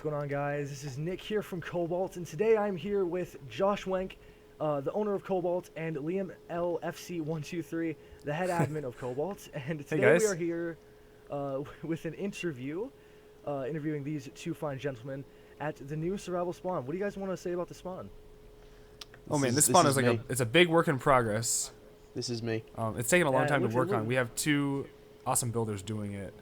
going on, guys? This is Nick here from Cobalt, and today I'm here with Joshwenke, the owner of Cobalt, and Liam LFC123, the head admin of Cobalt. And today we are here with an interview, interviewing these two fine gentlemen at the new survival spawn. What do you guys want to say about the spawn? Oh man, this spawn is like it's a big work in progress. This is me. It's taken a long time to work on. We have two awesome builders doing it.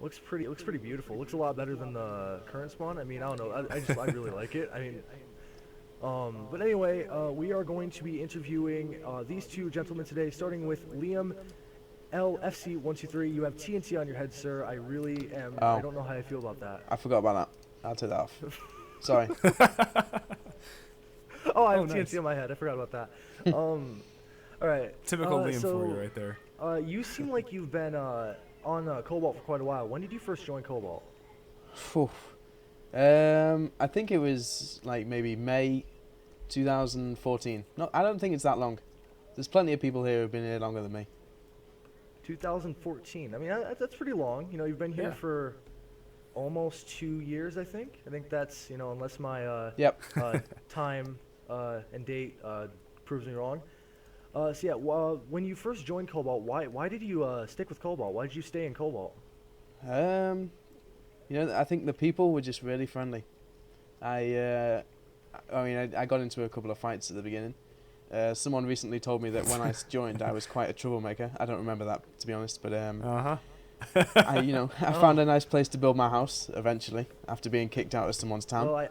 Looks pretty beautiful. Looks a lot better than the current spawn. I mean, I don't know. I really like it. I mean, but anyway, we are going to be interviewing these two gentlemen today, starting with Liam LFC123. You have TNT on your head, sir. I really am. I don't know how I feel about that. I forgot about that. I'll take that off. Sorry. Oh, I have TNT on my head. I forgot about that. All right. Typical Liam for you right there. You seem like you've been on Cobalt for quite a while. When did you first join Cobalt? I think it was like maybe May 2014. No, I don't think it's that long. There's plenty of people here who've been here longer than me. 2014. I mean, that's pretty long. You know, you've been here for almost 2 years, I think. I think that's, you know, unless my time and date proves me wrong. So yeah, when you first joined Cobalt, why did you stick with Cobalt? Why did you stay in Cobalt? You know, I think the people were just really friendly. I mean, I got into a couple of fights at the beginning. Someone recently told me that when I joined, I was quite a troublemaker. I don't remember that, to be honest, but I found a nice place to build my house eventually after being kicked out of someone's town. Well,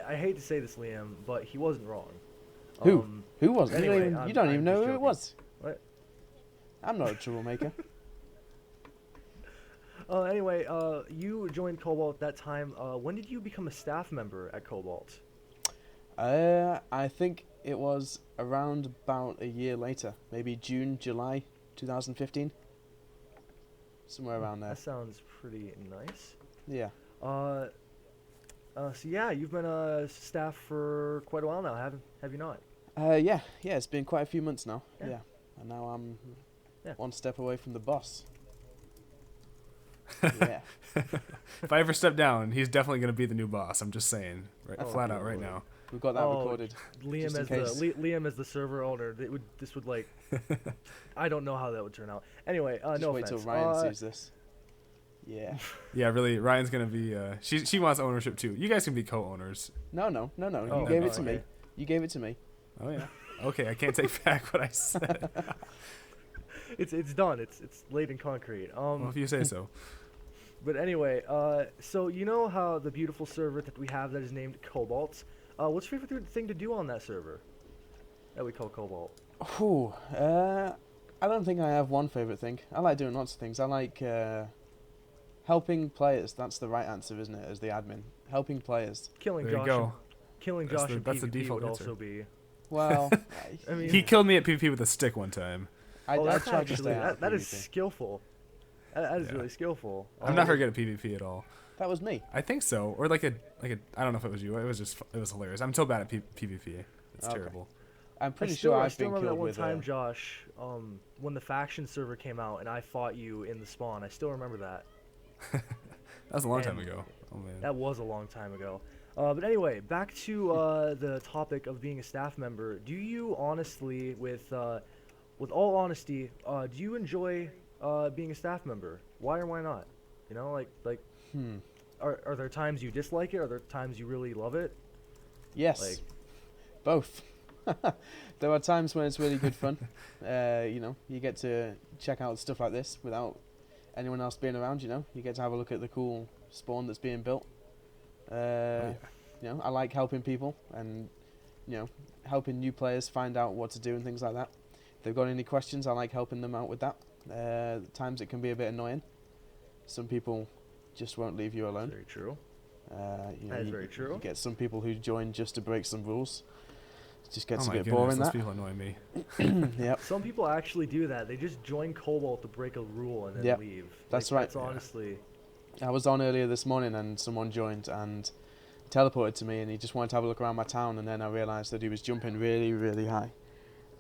I hate to say this, Liam, but he wasn't wrong. Who was? Anyway, you don't even know who it was. What? I'm not a troublemaker. Anyway, you joined Cobalt at that time. When did you become a staff member at Cobalt? I think it was around about a year later, maybe June, July 2015. Somewhere around there. That sounds pretty nice. Yeah. So yeah, you've been a staff for quite a while now, have you not? Yeah, it's been quite a few months now. Yeah. And now I'm one step away from the boss. Yeah. If I ever step down, he's definitely going to be the new boss. I'm just saying, flat out right now. We've got that recorded. Liam as the server owner. This would like, I don't know how that would turn out. Anyway, just no wait offense. till Ryan sees this. Yeah. Yeah, really. Ryan's gonna be. She wants ownership too. You guys can be co-owners. No. You gave it to me. You gave it to me. Oh yeah. Okay, I can't take back what I said. It's done. It's laid in concrete. Well, if you say so. But anyway, so you know how the beautiful server that we have that is named Cobalt. What's your favorite thing to do on that server that we call Cobalt? I don't think I have one favorite thing. I like doing lots of things. I like helping players. That's the right answer, isn't it? As the admin, helping players. Killing Josh in PvP would also be. Well, I mean, he killed me at PvP with a stick one time. I tried to stay out of that PvP. Is skillful. That is really skillful. I'm not very good at PvP at all. That was me. I think so, or like a I don't know if it was you. It was hilarious. I'm so bad at PvP. It's terrible. I'm pretty sure I I've still been remember killed that one time, Josh, when the faction server came out and I fought you in the spawn. I still remember that. That was a long time ago. Oh man. That was a long time ago. But anyway, back to the topic of being a staff member. Do you honestly, with all honesty, do you enjoy being a staff member? Why or why not? You know, like. Are there times you dislike it? Are there times you really love it? Yes. Both. There are times when it's really good fun. You know, you get to check out stuff like this without anyone else being around, you know. You get to have a look at the cool spawn that's being built. You know, I like helping people and, you know, helping new players find out what to do and things like that. If they've got any questions, I like helping them out with that. Times it can be a bit annoying. Some people just won't leave you alone. Very true. That is very true. You get some people who join just to break some rules. It just gets a bit goodness, boring. Those people annoy me. Yep. Some people actually do that. They just join Cobalt to break a rule and then leave. That's right. That's honestly. I was on earlier this morning and someone joined and teleported to me and he just wanted to have a look around my town and then I realised that he was jumping really, really high.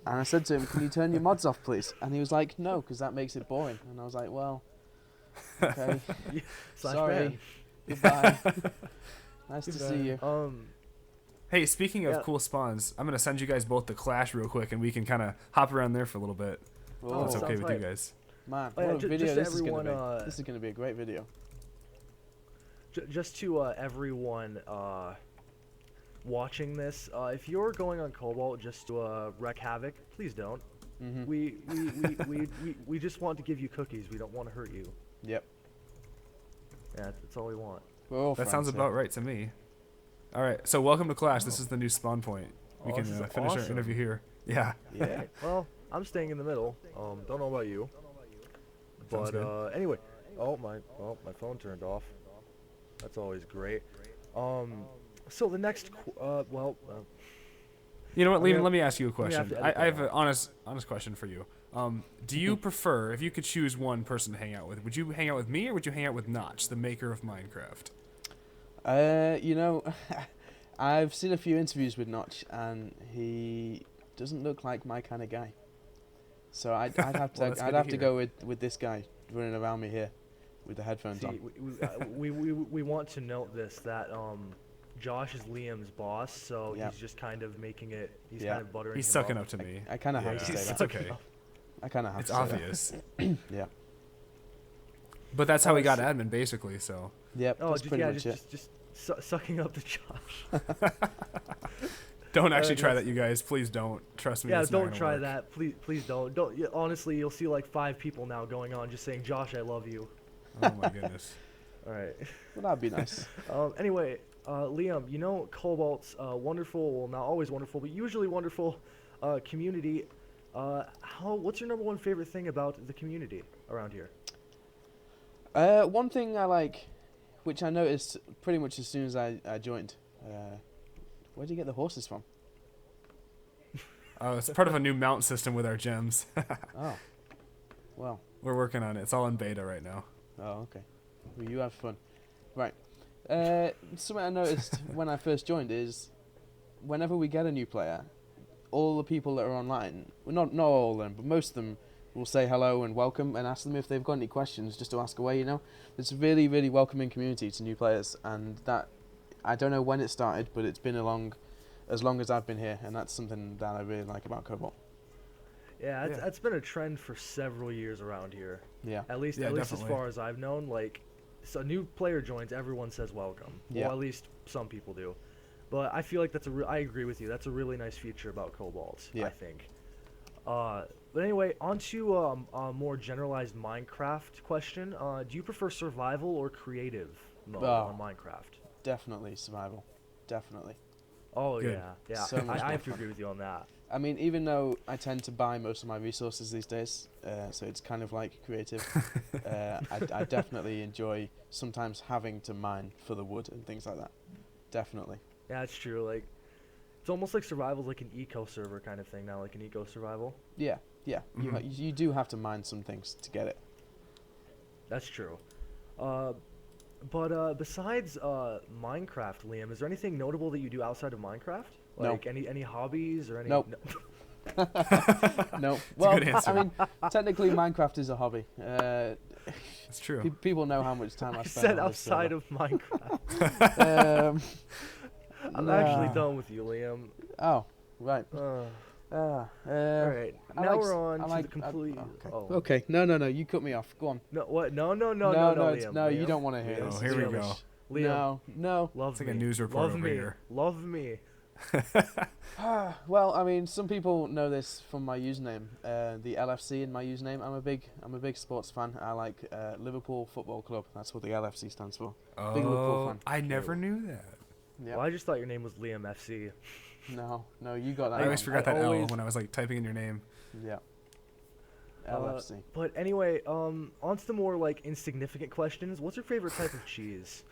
And I said to him, "Can you turn your mods off, please?" And he was like, "No, because that makes it boring." And I was like, "Well, Okay. Slash ban. Goodbye. Nice to see you. Hey, speaking of cool spawns, I'm gonna send you guys both to Clash real quick, and we can kind of hop around there for a little bit. Oh, That's okay with right. you guys. Man, Oh, yeah, what a video this is everyone, gonna be. This is gonna be a great video. Just to everyone watching this, if you're going on Cobalt just to wreak havoc, please don't. Mm-hmm. We just want to give you cookies. We don't want to hurt you. Yep. Yeah, that's all we want. We're all That friends sounds here. about right to me. All right, so welcome to Clash. This is the new spawn point. We can This is finish our awesome. interview here. Yeah. Yeah. Well, I'm staying in the middle. Don't know about you. Sounds But anyway, my phone turned off. That's always great. So the next, You know what, I'm Liam? gonna- Let me ask you a I'm gonna have question. to edit I have that an honest question for you. Do you prefer, if you could choose one person to hang out with, would you hang out with me or would you hang out with Notch, the maker of Minecraft? You know, I've seen a few interviews with Notch, and he doesn't look like my kind of guy. So I'd have to Well, that's good I'd to have to hear. go with this guy running around me here with the headphones see, on. we want to note this that Josh is Liam's boss, so Yep. he's just kind of making it. He's Yeah. kind of buttering. He's him sucking up. up to me. I kind of have to say It's that. okay. I kind of have It's to say obvious. that. Yeah. But that's how we got so- admin, basically, so. Yep. Oh, That's just, pretty yeah, much it. just sucking up to Josh. Don't actually Alright, try let's- that, you guys. Please don't. Trust me. Yeah, it's not don't gonna try work. that. Please don't. Don't. Honestly, you'll see like 5 people now going on just saying, "Josh, I love you." Oh my goodness. All right. Well, that'd be nice. Anyway, Liam, you know Cobalt's wonderful, well, not always wonderful, but usually wonderful community. What's your #1 favorite thing about the community around here? One thing I like, which I noticed pretty much as soon as I joined. Where do you get the horses from? Oh, it's part of a new mount system with our gems. Oh. Well. We're working on it. It's all in beta right now. Oh, okay. Well, you have fun. Right. Something I noticed when I first joined is whenever we get a new player, all the people that are online, well, not all of them, but most of them will say hello and welcome and ask them if they've got any questions just to ask away, you know. It's a really, really welcoming community to new players, and that, I don't know when it started, but it's been as long as I've been here, and that's something that I really like about Cobalt. Yeah, Yeah. that's been a trend for several years around here. Yeah. At least, Yeah, as definitely. far as I've known, like, so a new player joins, everyone says welcome. Yeah. Well, at least some people do. But I feel like I agree with you. That's a really nice feature about Cobalt, Yeah. I think. But anyway, on to a more generalized Minecraft question. Do you prefer survival or creative mode on Minecraft? Definitely survival. Definitely. Oh, Good. yeah. So much I more have to fun. agree with you on that. I mean, even though I tend to buy most of my resources these days, so it's kind of like creative, I definitely enjoy sometimes having to mine for the wood and things like that. Definitely. Yeah, it's true. Like, it's almost like survival's like an eco server kind of thing now, like an eco survival. Yeah, yeah. Mhm. You do have to mine some things to get it. That's true. But besides Minecraft, Liam, is there anything notable that you do outside of Minecraft? No. Like any hobbies or any? Nope. No. No. Well, good answer. I mean, technically Minecraft is a hobby. It's true. People know how much time I I spend said on this outside server. of Minecraft. I'm actually nah. done with you, Liam. Oh, right. All right. I Now like we're s- on I to like- the complete. okay. Oh. Okay. No. You cut me off. Go on. No. What? No, Liam. No, you Liam. don't want to hear Liam, this. Oh, here we Liam, go. Liam, No. love It's like me. a news report love over me. here. Love me. Well, I mean, some people know this from my username, the LFC in my username. I'm a big sports fan. I like Liverpool Football Club. That's what the LFC stands for. Big Liverpool Oh, fan. I never knew that. Yeah. Well, I just thought your name was Liam FC. No, you got that. I always wrong. forgot that L always- when I was like typing in your name. Yeah. LFC. But anyway, on to the more like insignificant questions. What's your favorite type of cheese?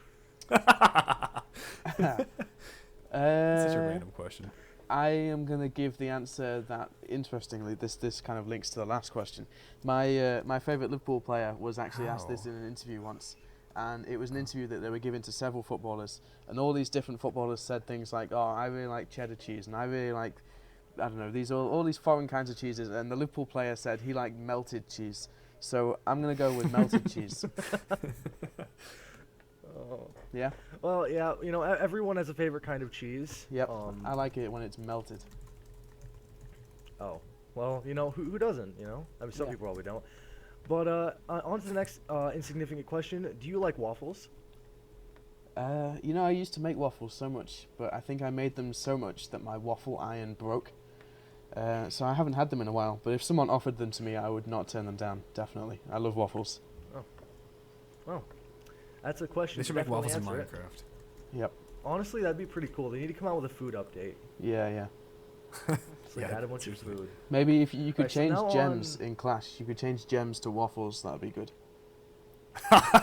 That's such a random question. I am gonna give the answer that, interestingly, this kind of links to the last question. My favourite Liverpool player was actually asked this Wow. in an interview once, and it was an interview that they were giving to several footballers, and all these different footballers said things like, "Oh, I really like cheddar cheese, and I really like, I don't know, these all these foreign kinds of cheeses," and the Liverpool player said he liked melted cheese. So I'm gonna go with melted cheese. Oh. Yeah. Well, yeah. You know, everyone has a favorite kind of cheese. Yep. I like it when it's melted. Oh. Well, you know, who doesn't? You know, I mean, some Yeah. people probably don't. But on to the next insignificant question. Do you like waffles? You know, I used to make waffles so much, but I think I made them so much that my waffle iron broke. So I haven't had them in a while, but if someone offered them to me, I would not turn them down, definitely. I love waffles. Oh. Well, that's a question. They should make Definitely waffles in answer it. Minecraft. Yep. Honestly, that'd be pretty cool. They need to come out with a food update. Yeah. It's like Yeah, add a bunch of seriously. food. Maybe if you could Right, so change now gems on- in Clash, you could change gems to waffles, that'd be good.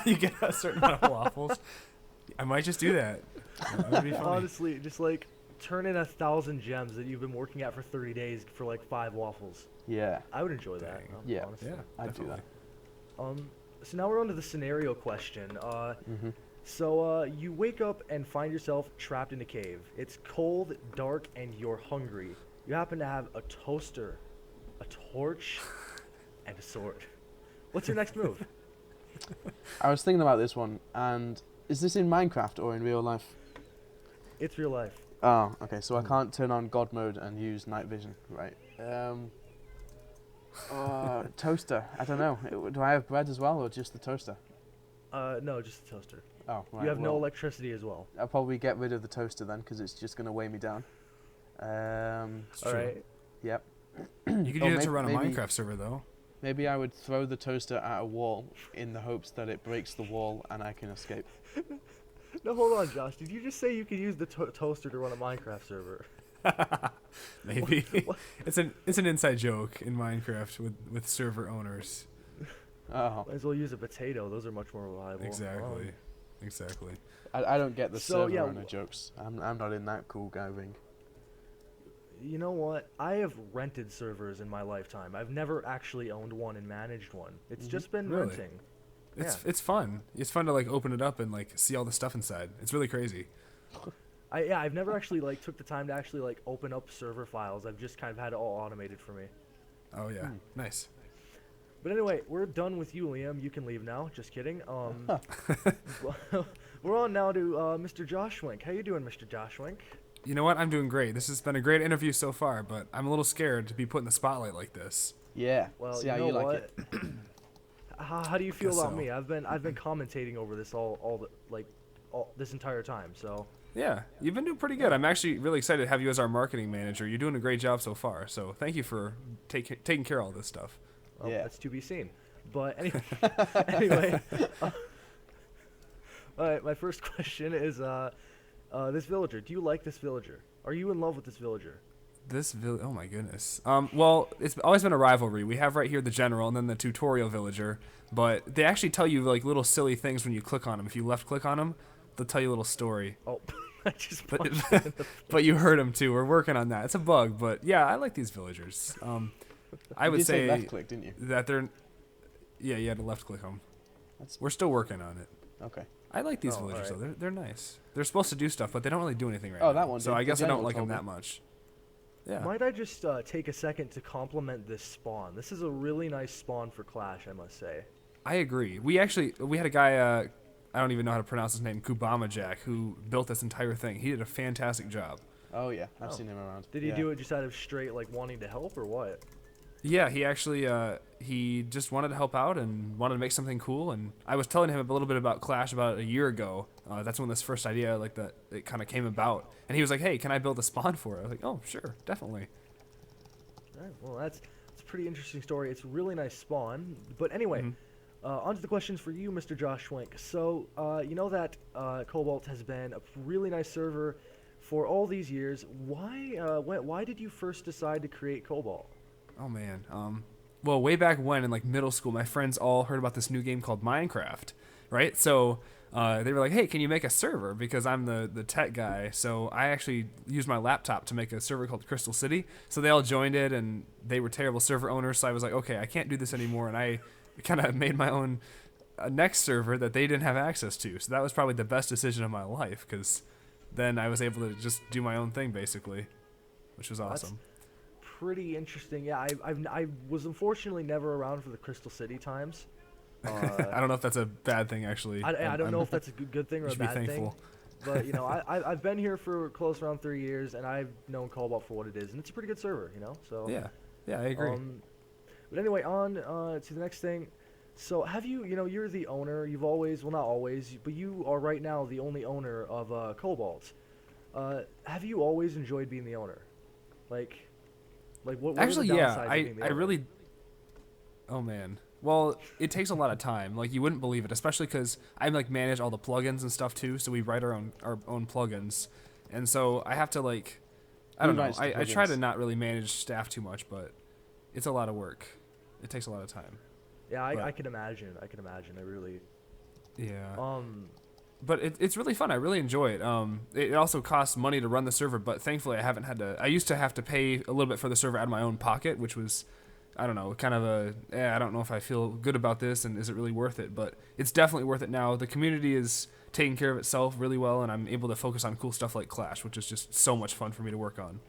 You get a certain amount of waffles. I might just do that. That would be funny. Honestly, just like turn in 1,000 gems that you've been working at for 30 days for like 5 waffles. Yeah. I would enjoy that. Dang. Yeah. Honestly. Yeah, I'd do that. definitely. So now we're on to the scenario question. Mm-hmm. So you wake up and find yourself trapped in a cave. It's cold, dark, and you're hungry. You happen to have a toaster, a torch, and a sword. What's your next move? I was thinking about this one, and is this in Minecraft or in real life? It's real life. Oh, okay, so I can't turn on God mode and use night vision, right? Toaster, I don't know. Do I have bread as well, or just the toaster? No, just a toaster. Oh, right. You have no well, electricity as well. I'll probably get rid of the toaster then, because it's just going to weigh me down. It's All true. right. Yep. You could Oh, use it to run a maybe- Minecraft server, though. Maybe I would throw the toaster at a wall in the hopes that it breaks the wall and I can escape. No, hold on, Josh. Did you just say you could use the toaster to run a Minecraft server? Maybe. What? It's an inside joke in Minecraft with server owners. Oh, Might as well use a potato. Those are much more reliable. Exactly. Exactly. I don't get the So, server yeah, owner jokes. I'm not in that cool guy ring. You know what? I have rented servers in my lifetime. I've never actually owned one and managed one. It's just been Really? renting. It's fun. It's fun to like open it up and like see all the stuff inside. It's really crazy. I've never actually like took the time to actually like open up server files. I've just kind of had it all automated for me. Oh yeah. Nice. But anyway, we're done with you, Liam. You can leave now. Just kidding. We're on now to Mr. Joshwenke. How you doing, Mr. Joshwenke? You know what? I'm doing great. This has been a great interview so far, but I'm a little scared to be put in the spotlight like this. Yeah. Well, See you how know you like what? it. How do you feel Guess about so. me? I've been commentating over this all this entire time. So Yeah, you've been doing pretty good. I'm actually really excited to have you as our marketing manager. You're doing a great job so far. So thank you for taking care of all this stuff. well, Yeah. that's to be seen. But anyway, all right. My first question is this villager. Do you like this villager? Are you in love with this villager? Oh my goodness. Well, it's always been a rivalry. We have right here the general and then the tutorial villager, but they actually tell you like little silly things when you click on them. If you left click on them, they'll tell you a little story. Oh, I just But punched him in the but you heard them too. We're working on that. It's a bug, but yeah, I like these villagers. I You would did say say left click, didn't you? that they're yeah, you had to left click them. That's We're still working on it. okay. I like these Oh, villagers alright. though. They're nice. They're supposed to do stuff, but they don't really do anything right Oh, now. that one So did. I The guess I don't general like them told me. that much. Yeah. Might I just take a second to compliment this spawn? This is a really nice spawn for Clash, I must say. I agree. We had a guy, I don't even know how to pronounce his name, Kubama Jack, who built this entire thing. He did a fantastic job. Oh yeah, I've Oh. seen him around. Did he Yeah. do it just out of straight like wanting to help or what? Yeah, he actually, he just wanted to help out and wanted to make something cool. And I was telling him a little bit about Clash about a year ago. That's when this first idea, like that, it kind of came about. And he was like, "Hey, can I build a spawn for it?" I was like, "Oh, sure, definitely." All right, well, that's a pretty interesting story. It's a really nice spawn. But anyway, on to the questions for you, Mr. Joshwenke. So, you know that Cobalt has been a really nice server for all these years. Why did you first decide to create Cobalt? Oh man. Well, way back when in like middle school, my friends all heard about this new game called Minecraft, right? So they were like, "Hey, can you make a server?" Because I'm the tech guy. So I actually used my laptop to make a server called Crystal City. So they all joined it, and they were terrible server owners. So I was like, "Okay, I can't do this anymore," and I kind of made my own next server that they didn't have access to. So that was probably the best decision of my life, because then I was able to just do my own thing basically, which was awesome. pretty interesting. Yeah, I was unfortunately never around for the Crystal City times. I don't know if that's a bad thing, actually. I don't know if that's a good thing or a bad thing. But, you know, I've been here for close around 3 years, and I've known Cobalt for what it is, and it's a pretty good server, you know? So yeah, I agree. But anyway, on to the next thing. So have you, you know, you're the owner. You've always, well, not always, but you are right now the only owner of Cobalt. Have you always enjoyed being the owner? Like what Actually, are the yeah, downsides of being the I owner? really. Oh man. Well, it takes a lot of time. Like you wouldn't believe it, especially because I like manage all the plugins and stuff too. So we write our own plugins, and so I have to like, I don't know. I try to not really manage staff too much, but it's a lot of work. It takes a lot of time. Yeah, I can imagine. I really. Yeah. But it's really fun. I really enjoy it. It also costs money to run the server, but thankfully I haven't had to. I used to have to pay a little bit for the server out of my own pocket, which was, I don't know, kind of I don't know if I feel good about this and is it really worth it, but it's definitely worth it now. The community is taking care of itself really well, and I'm able to focus on cool stuff like Clash, which is just so much fun for me to work on.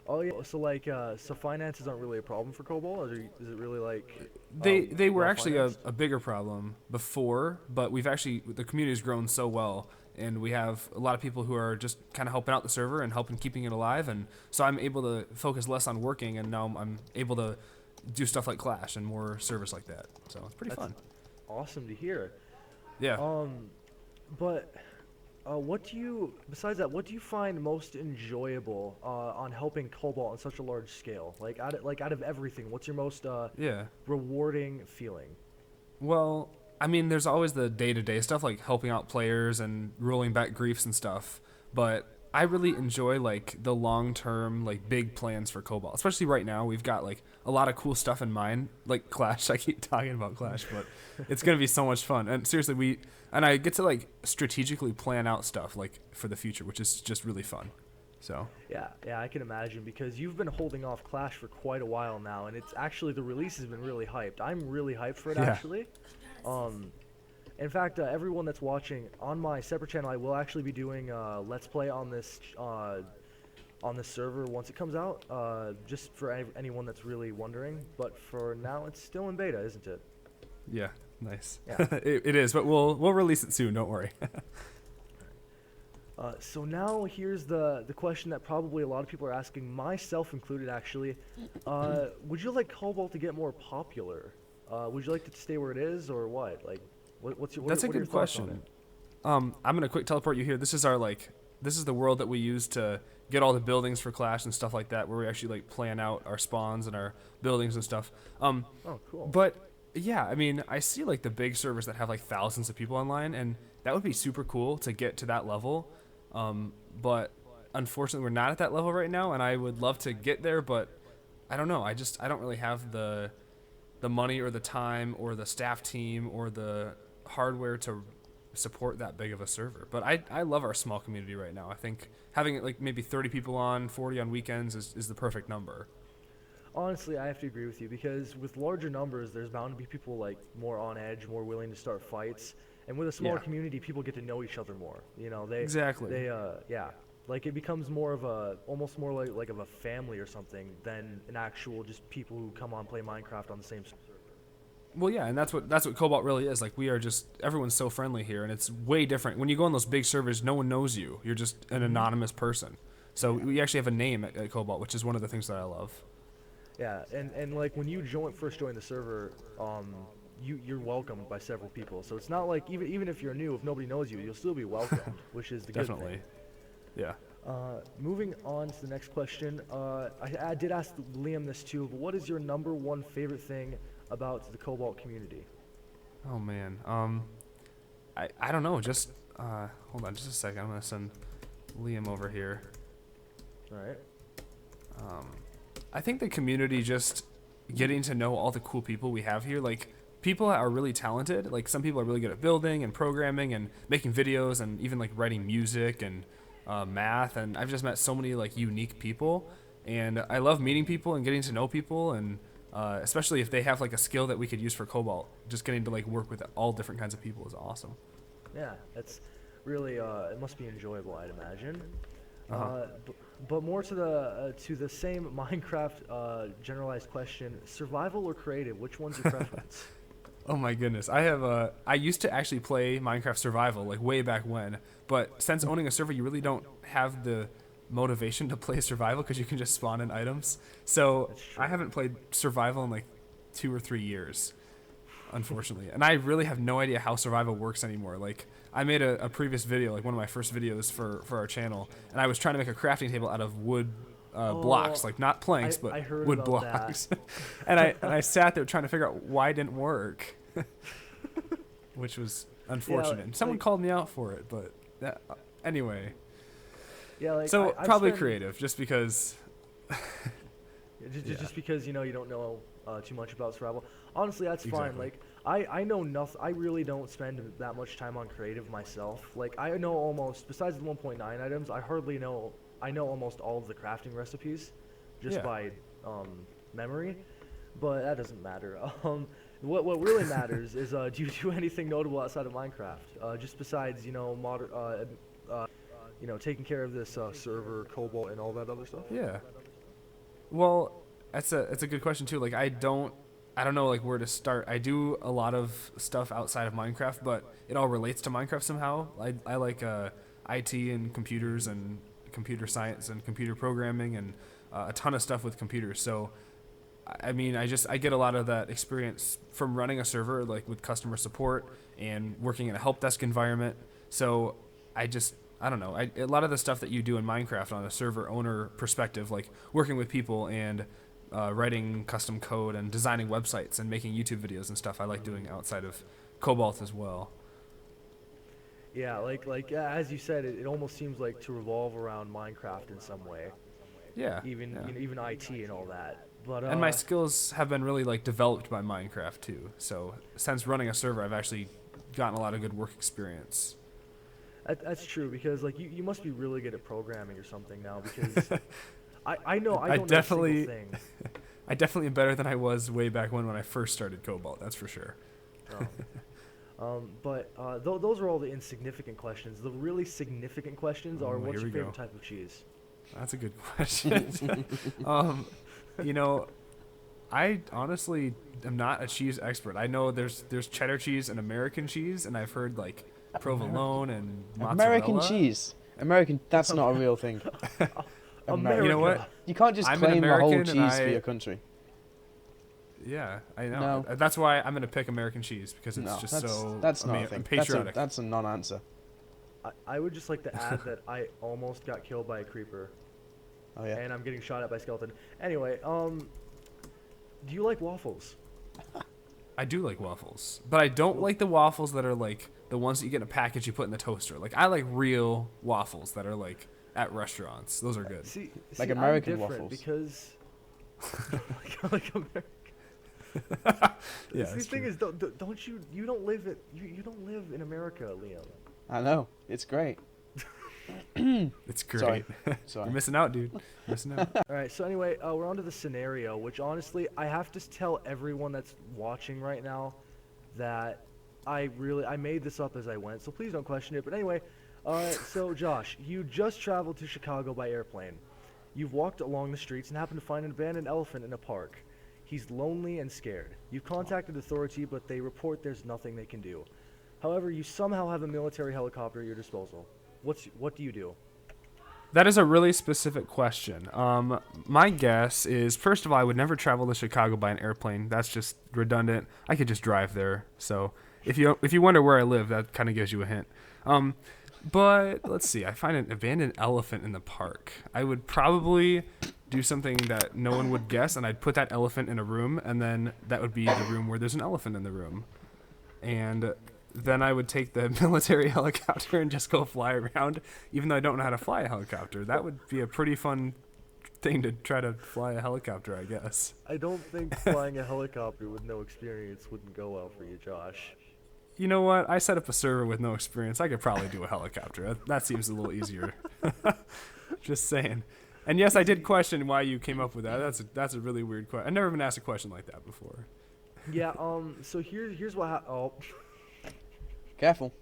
Oh yeah, so like, so finances aren't really a problem for Cobalt, or is it really like? They were well actually financed? a bigger problem before, but the community's grown so well, and we have a lot of people who are just kind of helping out the server and helping keeping it alive, and so I'm able to focus less on working, and now I'm able to do stuff like Clash and more service like that. So it's pretty fun. Awesome to hear. Yeah. But besides that, what do you find most enjoyable on helping Cobalt on such a large scale? Like out of everything, what's your most rewarding feeling? Well, I mean, there's always the day-to-day stuff like helping out players and rolling back griefs and stuff, but I really enjoy like the long-term like big plans for Cobalt. Especially right now, we've got like a lot of cool stuff in mind, like Clash. I keep talking about Clash, but it's going to be so much fun. And seriously, I get to like strategically plan out stuff like for the future, which is just really fun. So Yeah, I can imagine, because you've been holding off Clash for quite a while now, and it's actually, the release has been really hyped. I'm really hyped for it, actually. In fact, everyone that's watching on my separate channel, I will actually be doing Let's Play on this server once it comes out, just for anyone that's really wondering. But for now, it's still in beta, isn't it? yeah, nice. Yeah. It is, but we'll release it soon. Don't worry. So now here's the question that probably a lot of people are asking, myself included, actually. Would you like Cobalt to get more popular? Would you like it to stay where it is, or what? Like, That's a good question. I'm gonna quick teleport you here. This is the world that we use to get all the buildings for Clash and stuff like that, where we actually like plan out our spawns and our buildings and stuff. Oh, cool. But yeah, I mean, I see like the big servers that have like thousands of people online, and that would be super cool to get to that level. But unfortunately, we're not at that level right now, and I would love to get there, but I don't know. I don't really have the money or the time or the staff team or the hardware to support that big of a server. But I love our small community right now. I think having like maybe 30 people on, 40 on weekends is the perfect number. Honestly, I have to agree with you, because with larger numbers, there's bound to be people like more on edge, more willing to start fights. And with a smaller community, people get to know each other more. You know, like it becomes more of almost more like of a family or something than an actual just people who come on play Minecraft on the same server. Well, yeah, and that's what Cobalt really is. Like, we are just, everyone's so friendly here, and it's way different. When you go on those big servers, no one knows you. You're just an anonymous person. So we actually have a name at Cobalt, which is one of the things that I love. Yeah, and like when you first join the server, you're welcomed by several people. So it's not like even if you're new, if nobody knows you, you'll still be welcomed, which is the good thing. Yeah. Moving on to the next question. I did ask Liam this too, but what is your #1 favorite thing about the Cobalt community? Oh man. I don't know. Just hold on, just a second. I'm gonna send Liam over here. All right. I think the community, just getting to know all the cool people we have here, like people are really talented. Like some people are really good at building and programming and making videos and even like writing music and math. And I've just met so many like unique people, and I love meeting people and getting to know people, and especially if they have like a skill that we could use for Cobalt. Just getting to like work with all different kinds of people is awesome. Yeah, that's really it must be enjoyable, I'd imagine. But more to the same Minecraft generalized question: survival or creative? Which one's your preference? Oh my goodness. I used to actually play Minecraft Survival like way back when, but since owning a server, you really don't have the motivation to play survival because you can just spawn in items. So I haven't played survival in like 2 or 3 years, unfortunately. And I really have no idea how survival works anymore. Like I made a previous video, like one of my first videos for our channel, and I was trying to make a crafting table out of wood blocks, like not planks, but wood blocks. and I sat there trying to figure out why it didn't work, which was unfortunate. And someone called me out for it, but anyway. Yeah, like so probably creative, just because. just because you don't know too much about survival. Honestly, that's fine. Like I know nothing. I really don't spend that much time on creative myself. Like I know almost, besides the 1.9 items, I know almost all of the crafting recipes, just by memory. But that doesn't matter. What really matters is do you do anything notable outside of Minecraft? Just besides taking care of this server, Cobalt, and all that other stuff. Yeah. Well, that's a good question too. Like I don't know like where to start. I do a lot of stuff outside of Minecraft, but it all relates to Minecraft somehow. I like IT and computers and computer science and computer programming and a ton of stuff with computers. So I mean, I get a lot of that experience from running a server, like with customer support and working in a help desk environment. So I don't know. A lot of the stuff that you do in Minecraft on a server owner perspective, like working with people and writing custom code and designing websites and making YouTube videos and stuff, I like doing outside of Cobalt as well. Yeah, like as you said, it almost seems like to revolve around Minecraft in some way. Yeah. Even IT and all that. But and my skills have been really like developed by Minecraft too. So since running a server, I've actually gotten a lot of good work experience. That's true, because like you must be really good at programming or something now, because I don't know a single thing. I definitely am better than I was way back when I first started Cobalt. That's for sure. But those are all the insignificant questions. The really significant questions are: what's your favorite type of cheese? That's a good question. I honestly am not a cheese expert. I know there's cheddar cheese and American cheese, and I've heard like provolone and mozzarella. American cheese. That's not a real thing. America. You know what? You can't just claim a whole cheese for your country. Yeah, I know. No. That's why I'm gonna pick American cheese, because it's that's not a thing. Patriotic. That's a non-answer. I would just like to add that I almost got killed by a creeper. Oh yeah. And I'm getting shot at by a skeleton. Anyway, do you like waffles? I do like waffles, but I don't like the waffles that are like the ones that you get in a package you put in the toaster. Like I like real waffles that are like at restaurants. Those are good. See, like American I'm different waffles. Because like American. Yeah. The thing is, don't you don't live in America, Liam. I know. It's great. It's great. Sorry. You're missing out, dude. You're missing out. All right. So anyway, we're on to the scenario, which honestly, I have to tell everyone that's watching right now that I made this up as I went. So please don't question it. But anyway, so Josh, you just traveled to Chicago by airplane. You've walked along the streets and happened to find an abandoned elephant in a park. He's lonely and scared. You've contacted authority, but they report there's nothing they can do. However, you somehow have a military helicopter at your disposal. What do you do? That is a really specific question. My guess is, first of all, I would never travel to Chicago by an airplane. That's just redundant. I could just drive there. So if you wonder where I live, that kind of gives you a hint. But let's see. I find an abandoned elephant in the park. I would probably do something that no one would guess, and I'd put that elephant in a room, and then that would be the room where there's an elephant in the room. And then I would take the military helicopter and just go fly around, even though I don't know how to fly a helicopter. That would be a pretty fun thing to try to fly a helicopter, I guess. I don't think flying a helicopter with no experience wouldn't go well for you, Josh. You know what? I set up a server with no experience. I could probably do a helicopter. That seems a little easier. Just saying. And yes, I did question why you came up with that. That's a really weird question. I've never been asked a question like that before. Yeah. So here's what happened. Oh. Careful.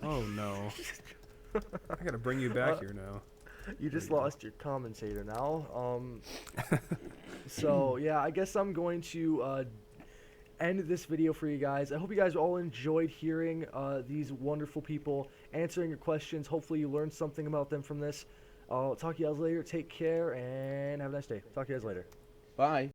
Oh no. I gotta bring you back here now. You just lost your commentator now. So yeah, I guess I'm going to end this video for you guys. I hope you guys all enjoyed hearing these wonderful people answering your questions. Hopefully you learned something about them from this. I'll talk to you guys later. Take care and have a nice day. Talk to you guys later. Bye.